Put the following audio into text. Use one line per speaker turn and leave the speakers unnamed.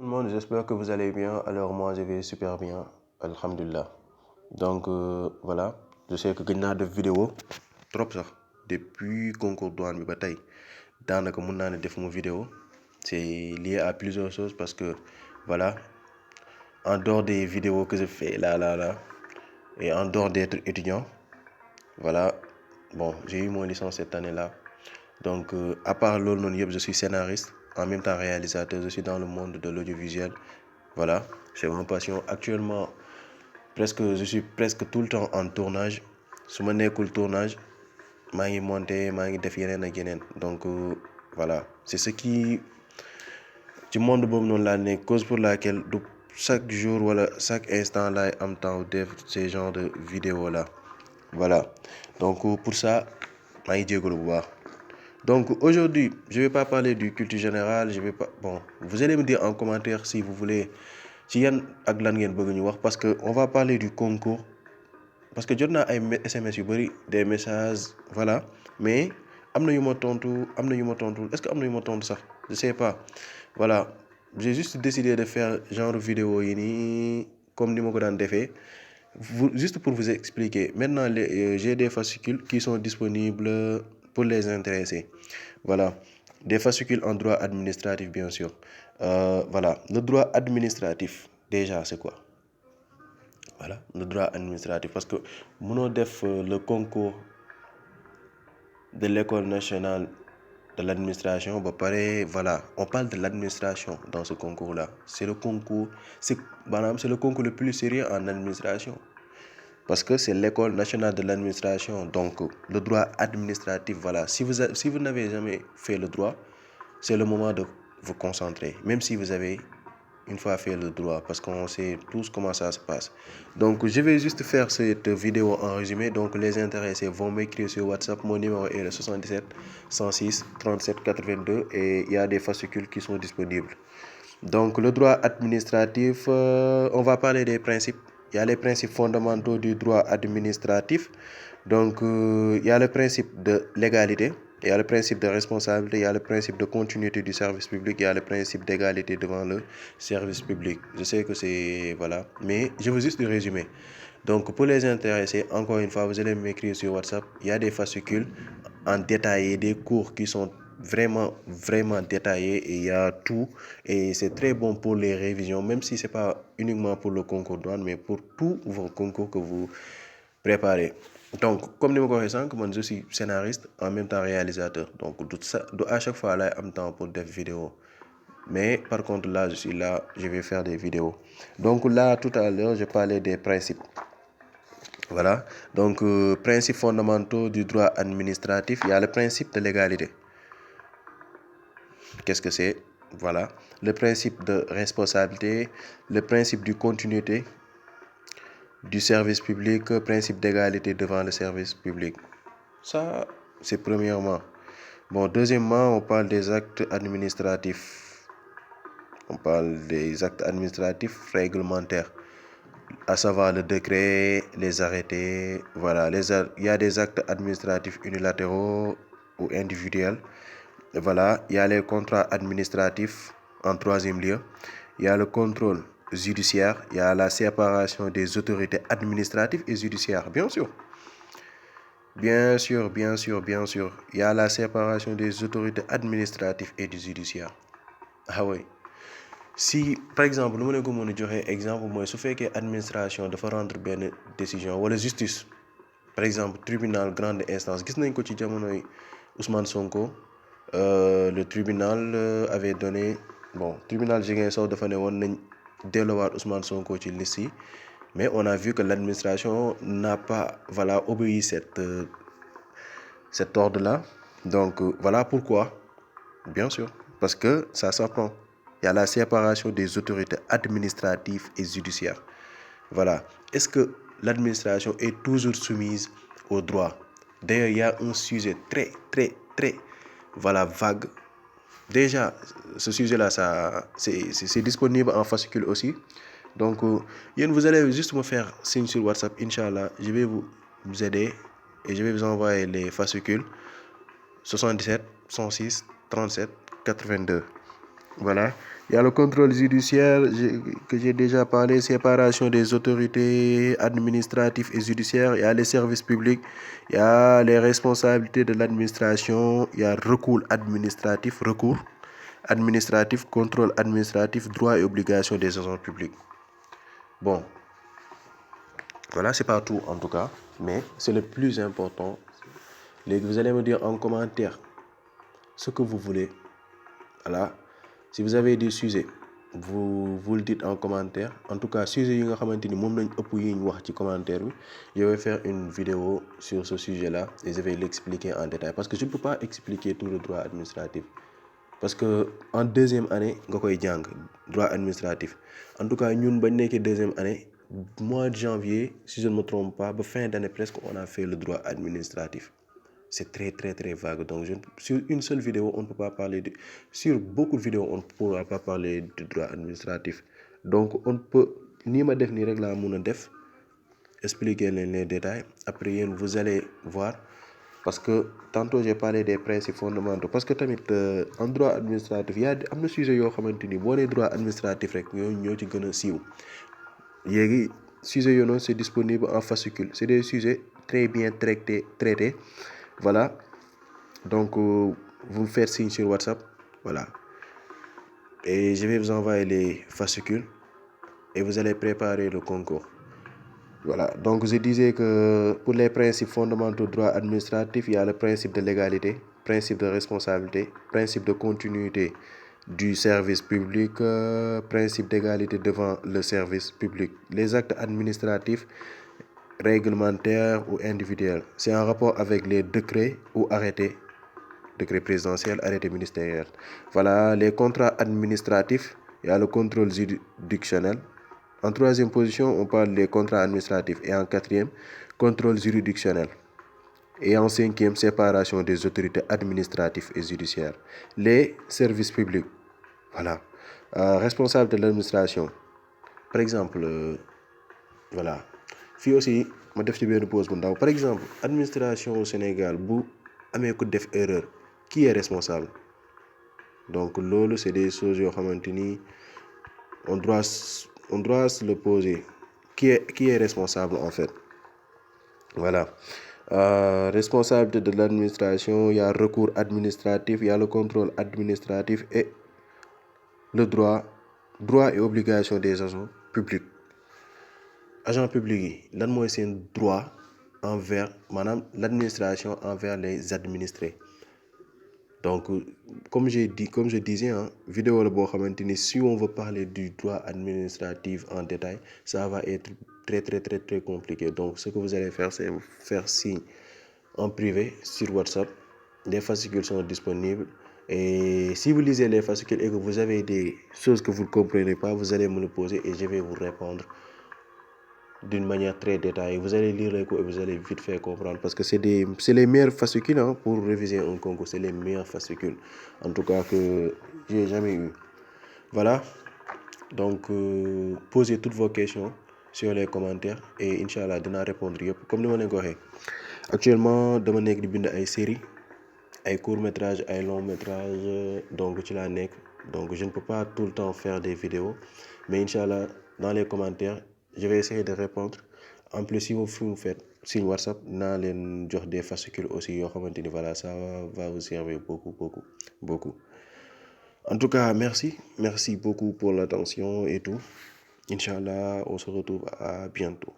Tout le monde, j'espère que vous allez bien. Alors moi, je vais super bien. Alhamdulillah. Donc voilà, je sais que gëj naa def vidéo trop sax depuis concours douane bi ba tey daanaka mun naa ne defuma vidéo. C'est lié à plusieurs choses parce que voilà, en dehors des vidéos que je fais là, et en dehors d'être étudiant, voilà, bon, j'ai eu mon licence cette année-là. Donc à part loolu noonu yëpp, je suis scénariste, en même temps réalisateur, je suis dans le monde de l'audiovisuel. Voilà, c'est ma passion. Actuellement, je suis presque tout le temps en tournage. Su ma nekkul tournage, maa ngi monter, maa ngi def yeneen ak yeneen. Donc voilà, c'est ce qui ci monde boobu noonu laa nekk, cause pour laquelle du chaque jour wala chaque instant laay am temps def ces genres de vidéos là. Voilà, donc pour ça maa ngi jégalu bu baax. Donc aujourd'hui, je vais pas parler du culture générale, je vais pas bon, vous allez me dire en commentaire si vous voulez ci yan ak lan ngeen bëgg ñu wax parce que on va parler du concours parce que jot naa ay SMS yu bëri des messages voilà, mais am na yu ma tontu am na yu ma tontu est-ce que am na yu ma tontu sax je sais pas. Voilà, j'ai juste décidé de faire genre vidéo yi nii comme ni ma ko daan defee juste pour vous expliquer. Maintenant j'ai des fascicules qui sont disponibles pour les intéressés. Voilà, des fascicules en droit administratif bien sûr. Voilà, le droit administratif déjà c'est quoi? Voilà, le droit administratif parce que mënoo def le concours de l'école nationale de l'administration ba pare voilà, on parle de l'administration dans ce concours-là. C'est le concours, c'est le concours le plus sérieux en administration. Parce que c'est l'école nationale de l'administration, donc le droit administratif, voilà. Si vous n'avez jamais fait le droit, c'est le moment de vous concentrer, même si vous avez une fois fait le droit, parce qu'on sait tous comment ça se passe. Donc je vais juste faire cette vidéo en résumé, donc les intéressés vont m'écrire sur WhatsApp, mon numéro est le 77 106 37 82 et il y a des fascicules qui sont disponibles. Donc le droit administratif, on va parler des principes. Il y a les principes fondamentaux du droit administratif. Donc il y a le principe de légalité, il y a le principe de responsabilité, il y a le principe de continuité du service public, il y a le principe d'égalité devant le service public. Je sais que c'est voilà, mais je veux juste le résumer. Donc pour les intéressés, encore une fois, vous allez m'écrire sur WhatsApp. Il y a des fascicules en détaillé, des cours qui sont vraiment détaillés et il y a tout et c'est très bon pour les révisions, même si c'est pas uniquement pour le concours douane mais pour tous vos concours que vous préparez. Donc comme ni ma ko waxee sànq, man je suis scénariste en même temps réalisateur, donc du à chaque fois laay am temps pour def vidéo, mais par contre là je suis là, je vais faire des vidéos. Donc là tout à l'heure je parlais des principes. Voilà, donc principes fondamentaux du droit administratif, il y a le principe de l'égalité. Qu'est-ce que c'est? Voilà, le principe de responsabilité, le principe de continuité du service public, principe d'égalité devant le service public. Ça, c'est premièrement. Bon, deuxièmement, on parle des actes administratifs. On parle des actes administratifs réglementaires, à savoir le décret, les arrêtés. Voilà, il y a des actes administratifs unilatéraux ou individuels. Voilà, il y a les contrats administratifs en troisième lieu. Il y a le contrôle judiciaire, il y a la séparation des autorités administratives et judiciaires, bien sûr. Bien sûr. Il y a la séparation des autorités administratives et du judiciaire. Ah oui. Si par exemple lu ma ne ko mën a joxe exemple mooy su fekkee administration dafa rendre benn décision wala justice, par exemple tribunal grande instance, gis nañ ko ci jamonoy Ousmane Sonko. Le tribunal avait donné tribunal Ziguinchor dafa ne woon nañ delloowaat Ousmane Sonko ci liste yi, mais on a vu que l'administration n'a pas obéi cet ordre-là. Donc voilà pourquoi, bien sûr, parce que ça s'apprend. Il y a la séparation des autorités administratives et judiciaires. Voilà. Est-ce que l'administration est toujours soumise au droit? D'ailleurs, il y a un sujet très vague. Déjà, ce sujet-là, c'est disponible en fascicule aussi. Donc, vous allez juste me faire signe sur WhatsApp, Inch'Allah. Je vais vous aider et je vais vous envoyer les fascicules 77 106 37 82. Voilà. Il y a le contrôle judiciaire que j'ai déjà parlé, séparation des autorités administratives et judiciaires. Il y a les services publics, il y a les responsabilités de l'administration, il y a recours administratif, contrôle administratif, droits et obligations des agents publics. Bon, voilà, c'est pas tout en tout cas, mais c'est le plus important. Vous allez me dire en commentaire ce que vous voulez. Voilà. Si vous avez des sujets, vous le dites en commentaire. En tout cas, sujet yi nga xamante ni moom lañ ëpp yi ñu wax ci commentaire bi, je vais faire une vidéo sur ce sujet-là et je vais l'expliquer en détail parce que je ne peux pas expliquer tout le droit administratif. Parce que en deuxième année nga koy jàng droit administratif. En tout cas ñun bañ nekkee deuxième année mois de janvier si je ne me trompe pas ba fin d'année presque on a fait le droit administratif. C'est très très très vague. Donc sur une seule vidéo, on ne peut pas parler de... Sur beaucoup de vidéos, on ne pourra pas parler de droit administratif. Donc on peut... Ni ma def ni rek la mun a def expliquer les détails. Après vous allez voir. Parce que tantôt j'ai parlé des principes fondamentaux. Parce que tamit en droit administratif y a am na sujet yoo xamante ni boo nee droit administratif rek ñoo ci gën a siiw. Léegi sujet yoo noonu c'est disponible en fascicule. C'est des sujets très bien traités. Voilà, donc vous me faites signe sur WhatsApp, voilà. Et je vais vous envoyer les fascicules et vous allez préparer le concours. Voilà, donc je disais que pour les principes fondamentaux du droit administratif, il y a le principe de légalité, principe de responsabilité, principe de continuité du service public, principe d'égalité devant le service public. Les actes administratifs, réglementaires ou individuels, c'est en rapport avec les décrets ou arrêtés, décret présidentiel, arrêté ministériel. Voilà, les contrats administratifs, il y a le contrôle juridictionnel. En troisième position, on parle des contrats administratifs. Et en quatrième, contrôle juridictionnel. Et en cinquième, séparation des autorités administratives et judiciaires. Les services publics. Voilà. Responsable de l'administration. Par exemple, voilà. Fii aussi, ma def ci benn pause bu ndaw. Par exemple, administration au Sénégal, bu amee ku def erreur, qui est responsable? Donc loolu c'est des choses yoo xamante ni on doit se le poser. Qui est responsable en fait? Voilà. Responsabilité de l'administration, il y a recours administratif, il y a le contrôle administratif et le droit et obligation des agents publics. Agents publics yi lan mooy seen droit envers maanaam l'administration envers les administrés. Donc comme je disais vidéo la boo xamante ni si on veut parler du droit administratif en détail, ça va être très très très très compliqué. Donc ce que vous allez faire, c'est faire signe en privé sur WhatsApp. Les fascicules sont disponibles et si vous lisez les fascicules et que vous avez des choses que vous ne comprenez pas, vous allez me le poser et je vais vous répondre d'une manière très détaillée. Vous allez lire les cours et vous allez vite faire comprendre parce que c'est les meilleurs fascicules pour réviser un concours. C'est les meilleurs fascicules en tout cas que j'ai jamais eu. Voilà, donc posez toutes vos questions sur les commentaires et Inch'Allah dinaa répondre yëpp comme ni ma leen ko waxee. Actuellement dama nekk di bind ay séries ay courts-métrages ay longs-métrages donc ci laa nekk. Donc je ne peux pas tout le temps faire des vidéos mais Inch'Allah dans les commentaires je vais essayer de répondre. En plus si vous faites signe WhatsApp naa leen jox des fascicules aussi yoo xamante ni voilà ça va vous servir beaucoup. En tout cas merci beaucoup pour l'attention et tout. Inch'Allah on se retrouve à bientôt.